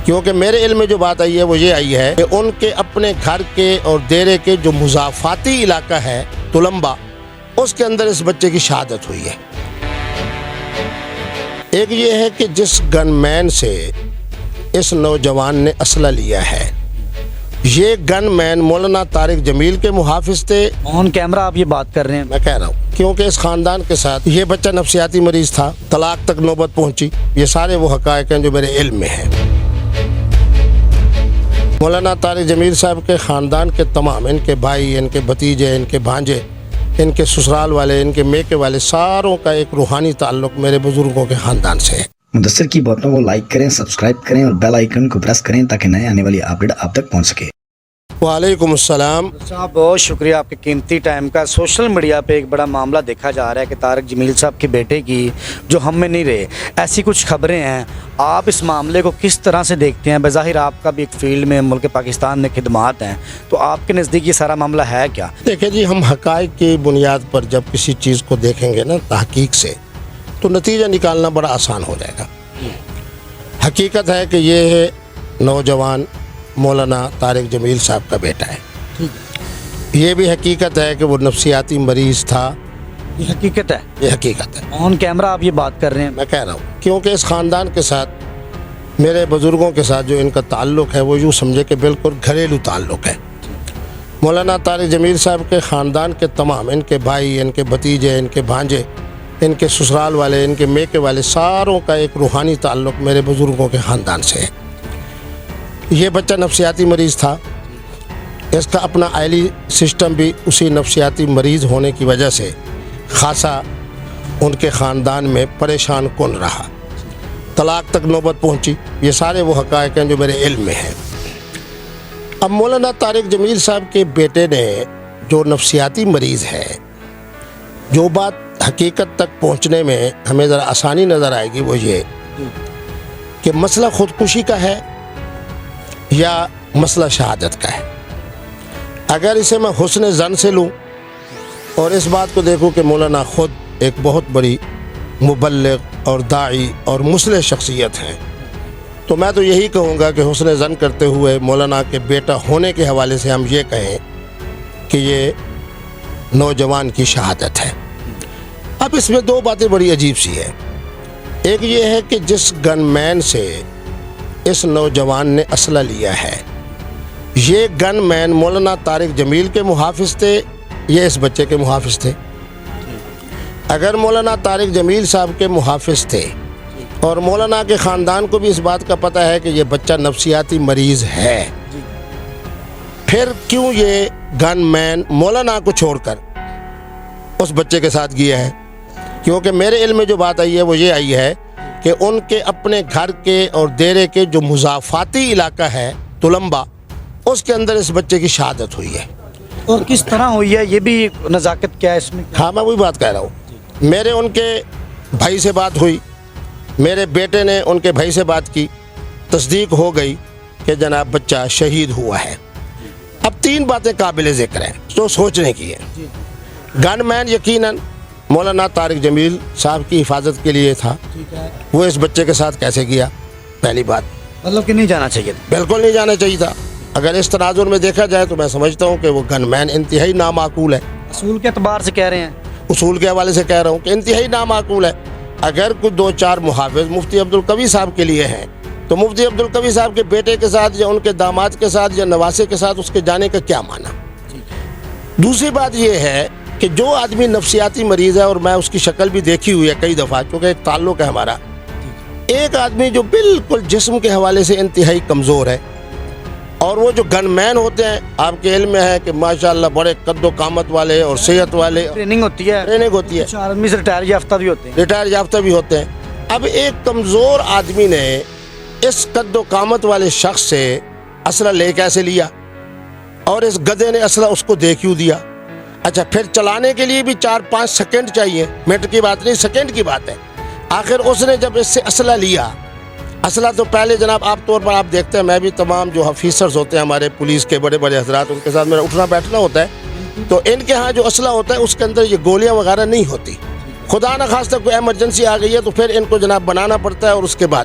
کیونکہ میرے علم میں جو بات آئی ہے وہ یہ آئی ہے کہ ان کے اپنے گھر کے اور دیرے کے جو مضافاتی علاقہ ہے تلمبا، اس کے اندر اس بچے کی شہادت ہوئی ہے۔ ایک یہ ہے کہ جس گن مین سے اس نوجوان نے اسلحہ لیا ہے، یہ گن مین مولانا طارق جمیل کے محافظ تھے۔ آن کیمرہ آپ یہ بات کر رہے ہیں؟ میں کہہ رہا ہوں کیونکہ اس خاندان کے ساتھ یہ بچہ نفسیاتی مریض تھا، طلاق تک نوبت پہنچی۔ یہ سارے وہ حقائق ہیں جو میرے علم میں ہیں۔ مولانا طارق جمیل صاحب کے خاندان کے تمام، ان کے بھائی، ان کے بھتیجے، ان کے بھانجے، ان کے سسرال والے، ان کے میکے والے، ساروں کا ایک روحانی تعلق میرے بزرگوں کے خاندان سے ہے۔ مدثر کی باتوں کو لائک کریں، سبسکرائب کریں اور بیل آئیکن کو پریس کریں تاکہ نئے آنے والی اپڈیٹ آپ تک پہنچ سکے۔ وعلیکم السلام۔ صاحب بہت شکریہ آپ کے قیمتی ٹائم کا۔ سوشل میڈیا پہ ایک بڑا معاملہ دیکھا جا رہا ہے کہ طارق جمیل صاحب کے بیٹے کی جو ہم میں نہیں رہے، ایسی کچھ خبریں ہیں۔ آپ اس معاملے کو کس طرح سے دیکھتے ہیں؟ بظاہر آپ کا بھی ایک فیلڈ میں ملک پاکستان میں خدمات ہیں، تو آپ کے نزدیک یہ سارا معاملہ ہے کیا؟ دیکھیں جی، ہم حقائق کی بنیاد پر جب کسی چیز کو دیکھیں گے نا تحقیق سے، تو نتیجہ نکالنا بڑا آسان ہو جائے گا۔ حقیقت ہے کہ یہ نوجوان مولانا طارق جمیل صاحب کا بیٹا ہے۔ یہ بھی حقیقت ہے کہ وہ نفسیاتی مریض تھا۔ یہ حقیقت ہے؟ یہ حقیقت ہے۔ آن کیمرہ آپ یہ بات کر رہے ہیں؟ میں کہہ رہا ہوں کیونکہ اس خاندان کے ساتھ، میرے بزرگوں کے ساتھ جو ان کا تعلق ہے وہ یوں سمجھے کہ بالکل گھریلو تعلق ہے۔ مولانا طارق جمیل صاحب کے خاندان کے تمام، ان کے بھائی، ان کے بھتیجے، ان کے بھانجے، ان کے سسرال والے، ان کے میکے والے، ساروں کا ایک روحانی تعلق میرے بزرگوں کے خاندان سے ہے۔ یہ بچہ نفسیاتی مریض تھا۔ اس کا اپنا عائلی سسٹم بھی اسی نفسیاتی مریض ہونے کی وجہ سے خاصا ان کے خاندان میں پریشان کن رہا، طلاق تک نوبت پہنچی۔ یہ سارے وہ حقائق ہیں جو میرے علم میں ہیں۔ اب مولانا طارق جمیل صاحب کے بیٹے نے جو نفسیاتی مریض ہے، جو بات حقیقت تک پہنچنے میں ہمیں ذرا آسانی نظر آئے گی وہ یہ کہ مسئلہ خودکشی کا ہے یا مسئلہ شہادت کا ہے۔ اگر اسے میں حسن ظن سے لوں اور اس بات کو دیکھوں کہ مولانا خود ایک بہت بڑی مبلغ اور داعی اور مصلح شخصیت ہیں، تو میں تو یہی کہوں گا کہ حسن ظن کرتے ہوئے مولانا کے بیٹا ہونے کے حوالے سے ہم یہ کہیں کہ یہ نوجوان کی شہادت ہے۔ اب اس میں دو باتیں بڑی عجیب سی ہیں۔ ایک یہ ہے کہ جس گن مین سے اس نوجوان نے اسلحہ لیا ہے، یہ گن مین مولانا طارق جمیل کے محافظ تھے، یہ اس بچے کے محافظ تھے۔ اگر مولانا طارق جمیل صاحب کے محافظ تھے اور مولانا کے خاندان کو بھی اس بات کا پتہ ہے کہ یہ بچہ نفسیاتی مریض ہے، پھر کیوں یہ گن مین مولانا کو چھوڑ کر اس بچے کے ساتھ گیا ہے؟ کیونکہ میرے علم میں جو بات آئی ہے وہ یہ آئی ہے کہ ان کے اپنے گھر کے اور دیرے کے جو مضافاتی علاقہ ہے تلمبا، اس کے اندر اس بچے کی شہادت ہوئی ہے۔ اور کس طرح ہوئی ہے یہ بھی نزاکت کیا ہے اس میں؟ ہاں، میں وہی بات کہہ رہا ہوں۔ میرے ان کے بھائی سے بات ہوئی، میرے بیٹے نے ان کے بھائی سے بات کی، تصدیق ہو گئی کہ جناب بچہ شہید ہوا ہے۔ اب تین باتیں قابل ذکر ہیں جو سوچنے کی ہیں۔ گن مین یقیناً مولانا طارق جمیل صاحب کی حفاظت کے لیے تھا، وہ اس بچے کے ساتھ کیسے گیا؟ پہلی بات مطلب کہ نہیں جانا چاہیے تھا؟ بالکل نہیں جانا چاہیے تھا۔ اگر اس تناظر میں دیکھا جائے تو میں سمجھتا ہوں کہ وہ گن مین انتہائی نامعقول ہے۔ اصول کے اعتبار سے کہہ رہے ہیں؟ اصول کے حوالے سے کہہ رہا ہوں کہ انتہائی نامعقول ہے۔ اگر کوئی دو چار محافظ مفتی عبدالقوی صاحب کے لیے ہیں تو مفتی عبدالقوی صاحب کے بیٹے کے ساتھ یا ان کے داماد کے ساتھ یا نواسے کے ساتھ اس کے جانے کا کیا معنی؟ دوسری بات یہ ہے کہ جو آدمی نفسیاتی مریض ہے، اور میں اس کی شکل بھی دیکھی ہوئی ہے کئی دفعہ کیونکہ ایک تعلق ہے ہمارا، ایک آدمی جو بالکل جسم کے حوالے سے انتہائی کمزور ہے، اور وہ جو گن مین ہوتے ہیں آپ کے علم میں ہے کہ ماشاءاللہ بڑے قد و قامت والے اور صحت والے، ٹریننگ ہوتی ہے، ٹریننگ ہوتی ہے، چار آدمی سے ریٹائر یافتہ بھی ہوتے ہیں، ریٹائر یافتہ بھی ہوتے ہیں۔ اب ایک کمزور آدمی نے اس قد و قامت والے شخص سے اسلحہ لے کیسے لیا، اور اس گدھے نے اسلحہ اس کو دے کیوں دیا؟ اچھا، پھر چلانے کے لیے بھی 4-5 سیکنڈ چاہیے، منٹ کی بات نہیں، سیکنڈ کی بات ہے۔ آخر اس نے جب اس سے اسلحہ لیا، اسلحہ تو پہلے جناب آپ طور پر آپ دیکھتے ہیں، میں بھی تمام جو آفیسرز ہوتے ہیں ہمارے پولیس کے بڑے بڑے حضرات، ان کے ساتھ میرا اٹھنا بیٹھنا ہوتا ہے، تو ان کے ہاں جو اسلحہ ہوتا ہے اس کے اندر یہ گولیاں وغیرہ نہیں ہوتی۔ خدا نخواستہ کوئی ایمرجنسی آ گئی ہے تو پھر ان کو جناب بنانا پڑتا ہے، اور اس کے بعد